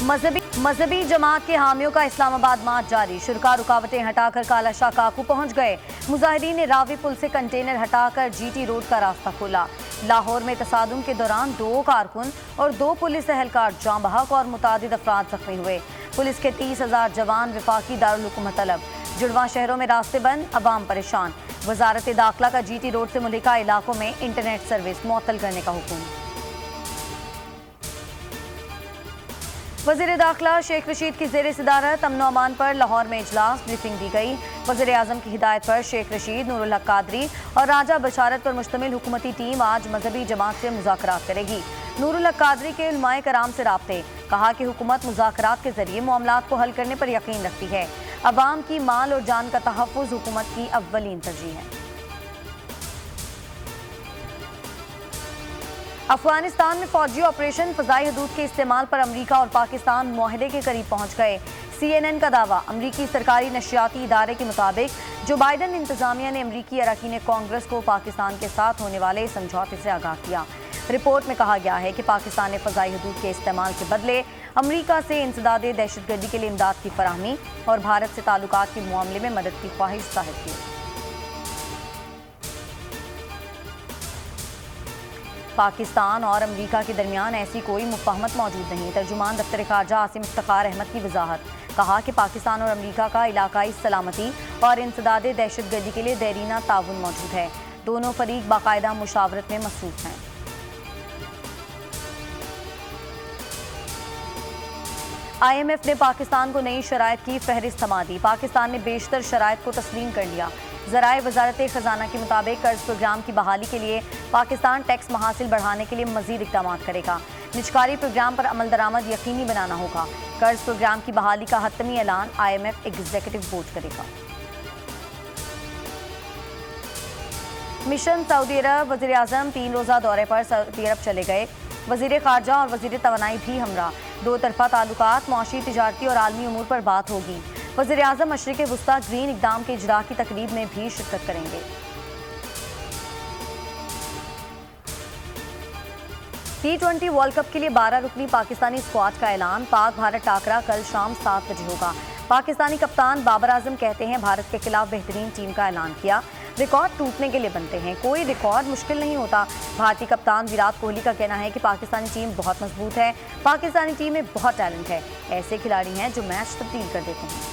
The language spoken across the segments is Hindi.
मजहबी जमात के हामियों का इस्लामाबाद मार्च जारी। शुरा रुकावटें हटाकर काला शाह काकू पहुंच गए। मुजाहिदीन ने रावी पुल से कंटेनर हटाकर जीटी रोड का रास्ता खोला। लाहौर में तसादुम के दौरान 2 कारकुन और 2 पुलिस एहलकार जाँ बहक और मुतादिद अफराद जख्मी हुए। पुलिस के 30,000 जवान विफाकी दारुल हुकूमत तलब। जुड़वा शहरों में रास्ते बंद, अवाम परेशान। वजारत दाखिला का जीटी रोड से मुल्हिका इलाकों में इंटरनेट सर्विस मुअत्तल करने का हुक्म। वज़ीर दाखिला शेख रशीद की ज़ेर सदारत अमन व अमान पर लाहौर में इजलास, ब्रीफिंग दी गई। वज़ीर आज़म की हिदायत पर शेख रशीद, नूरुल हक कादरी और राजा बशारत पर मुश्तमिल हुकूमती टीम आज मजहबी जमात से मुज़ाकरात करेगी। नूरुल हक कादरी के उलमाए कराम से राब्ते, कहा कि हुकूमत मुज़ाकरात के जरिए मामलात को हल करने पर यकीन रखती है। अवाम की माल और जान का तहफ़्फ़ुज़ हुकूमत की अव्वलीन तरजीह है। अफगानिस्तान में फौजी ऑपरेशन फ़ज़ाई हदूद के इस्तेमाल पर अमरीका और पाकिस्तान मुआहदे के करीब पहुंच गए। CNN का दावा। अमरीकी सरकारी नशियाती इदारे के मुताबिक जो बाइडन इंतजामिया ने अमरीकी अरकान कांग्रेस को पाकिस्तान के साथ होने वाले समझौते से आगाह किया। रिपोर्ट में कहा गया है कि पाकिस्तान ने फ़ज़ाई हदूद के इस्तेमाल के बदले अमरीका से इंसदादे दहशतगर्दी के लिए इमदाद की फराहमी और भारत से ताल्लुकात के मामले में मदद की ख्वाहिश जाहिर की। पाकिस्तान और अमरीका के दरमियान ऐसी कोई मुफाहमत मौजूद नहीं। तर्जुमान दफ्तर ख़ारजा आसिम इफ्तिखार अहमद की वजाहत। कहा कि पाकिस्तान और अमरीका का इलाकाई सलामती और इंसदादे दहशतगर्दी के लिए देरीना ताउन मौजूद है। दोनों फरीक बाकायदा मुशावरत में मसरूफ हैं। IMF ने पाकिस्तान को नई शराइत की फहरिस्त थमा दी। पाकिस्तान ने बेशतर शराइत को तस्लीम कर लिया। ज़राए वजारत ख़जाना के मुताबिक कर्ज प्रोग्राम की बहाली के लिए पाकिस्तान टैक्स महासिल बढ़ाने के लिए मज़ीद इक़दाम करेगा। निजकारी प्रोग्राम पर अमल दरामद यकीनी बनाना होगा। कर्ज प्रोग्राम की बहाली का हतमी ऐलान IMF एग्जीक्यूटिव बोर्ड करेगा। मिशन सऊदी अरब। वज़ीर आज़म 3 रोज़ा दौरे पर सऊदी अरब चले गए। वज़ीर ख़ारजा और वज़ीर तवानाई भी हमरा। 2 तरफ़ा ताल्लुकात, मौशी, तिजारती और आलमी उमूर पर बात होगी। वज़ीर आज़म मशरिक़ वुस्ता ग्रीन इक़दाम के इजरा की तकरीब में भी शिरकत करेंगे। T20 वर्ल्ड कप के लिए 12 रुकनी पाकिस्तानी स्क्वाड का ऐलान। पाक भारत टाकरा कल शाम 7 बजे होगा। पाकिस्तानी कप्तान बाबर आजम कहते हैं भारत के खिलाफ बेहतरीन टीम का ऐलान किया। रिकॉर्ड टूटने के लिए बनते हैं, कोई रिकॉर्ड मुश्किल नहीं होता। भारतीय कप्तान विराट कोहली का कहना है कि पाकिस्तानी टीम बहुत मजबूत है। पाकिस्तानी टीम में बहुत टैलेंट है। ऐसे खिलाड़ी हैं जो मैच तब्दील कर देते हैं।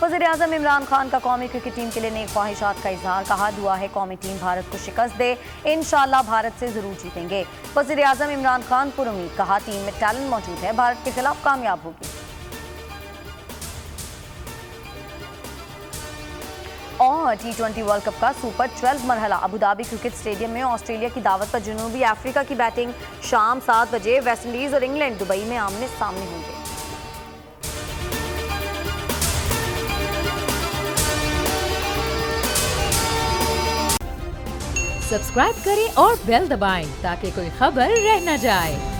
वज़ीर आज़म इमरान खान का कौमी क्रिकेट टीम के लिए नई ख्वाहिशात का इजहार। कहा दुआ है कौमी टीम भारत को शिकस्त दे, इंशाअल्लाह भारत से जरूर जीतेंगे। वज़ीर आज़म इमरान खान पुरुमीद। कहा टीम में टैलेंट मौजूद है, भारत के खिलाफ कामयाब होगी। और T20 वर्ल्ड कप का सुपर 12 मरहला अबुधाबी क्रिकेट स्टेडियम में ऑस्ट्रेलिया की दावत पर जनूबी अफ्रीका की बैटिंग। शाम 7 बजे वेस्टइंडीज और इंग्लैंड दुबई में आमने सामने होंगे। सब्सक्राइब करें और बेल दबाएं ताकि कोई खबर रह न जाए।